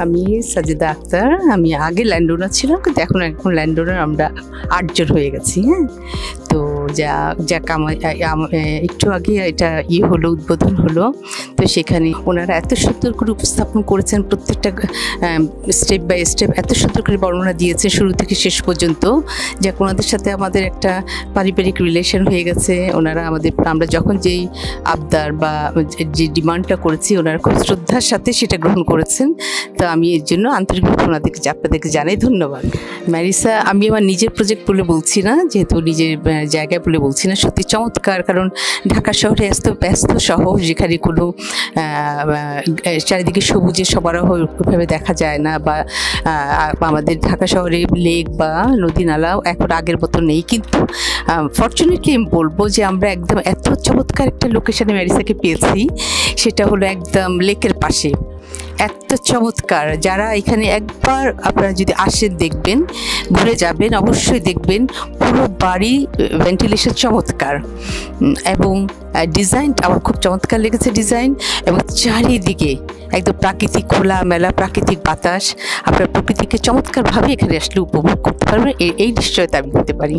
আমি সাজেদা আক্তার। আমি আগে ল্যান্ডওনার ছিলাম, কিন্তু এখন ল্যান্ডওনার আমরা 8 জন হয়ে গেছি। হ্যাঁ, তো যাক একটু আগে এটা হলো, উদ্বোধন হলো। তো সেখানে ওনারা এত সুন্দর করে উপস্থাপন করেছেন, প্রত্যেকটা স্টেপ বাই স্টেপ এত সুন্দর করে বর্ণনা দিয়েছে শুরু থেকে শেষ পর্যন্ত, যাক ওনাদের সাথে আমাদের একটা পারিবারিক রিলেশন হয়ে গেছে। আমরা যখন যেই আবদার বা যে ডিমান্ডটা করেছি, ওনারা খুব শ্রদ্ধার সাথে সেটা গ্রহণ করেছেন। তো আমি এর জন্য আন্তরিকভাবে আপনাদেরকে জানাই ধন্যবাদ। ম্যারিসা আমি আমার নিজের প্রজেক্ট বলে বলছি না, যেহেতু নিজের জায়গায় বলে বলছি না, সত্যি চমৎকার। কারণ ঢাকা শহরে এত ব্যস্ত শহর, যেখানে কোনো চারিদিকে সবুজের সমারোহ ওইভাবে দেখা যায় না, বা আমাদের ঢাকা শহরে লেক বা নদী নালাও এখন আগের মতো নেই। কিন্তু ফরচুনেটলি আমি বলবো যে আমরা একদম এত চমৎকার একটা লোকেশনে ম্যারিসাকে পেয়েছি, সেটা হলো একদম লেকের পাশে। এত চমৎকার, যারা এখানে একবার আপনারা যদি আসেন দেখবেন, ঘুরে যাবেন, অবশ্যই দেখবেন পুরো বাড়ি ভেন্টিলেশন চমৎকার, এবং ডিজাইনটা আমার খুব চমৎকার লেগেছে ডিজাইন। এবং চারিদিকে একদম প্রাকৃতিক খোলা মেলা প্রাকৃতিক বাতাস, আপনার প্রকৃতিকে চমৎকারভাবে এখানে আসলে উপভোগ করতে পারবেন। এই নিশ্চয়তা আমি করতে পারি।